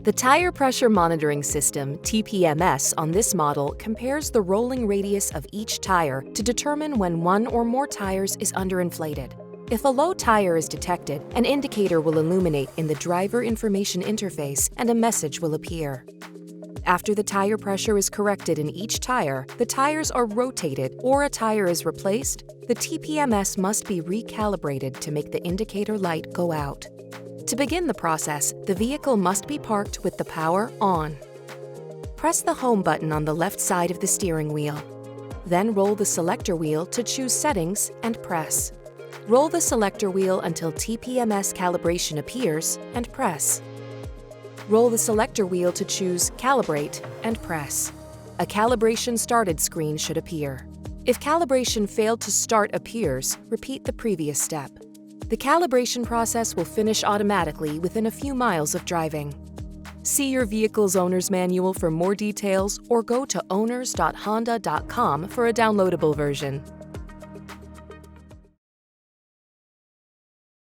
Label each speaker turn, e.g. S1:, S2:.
S1: The Tire Pressure Monitoring System, TPMS, on this model compares the rolling radius of each tire to determine when one or more tires is underinflated. If a low tire is detected, an indicator will illuminate in the driver information interface and a message will appear. After the tire pressure is corrected in each tire, the tires are rotated or a tire is replaced, the TPMS must be recalibrated to make the indicator light go out. To begin the process, the vehicle must be parked with the power on. Press the home button on the left side of the steering wheel. Then roll the selector wheel to choose Settings and press. Roll the selector wheel until TPMS Calibration appears and press. Roll the selector wheel to choose Calibrate and press. A Calibration Started screen should appear. If Calibration Failed to Start appears, repeat the previous step. The calibration process will finish automatically within a few miles of driving. See your vehicle's owner's manual for more details or go to owners.honda.com for a downloadable version.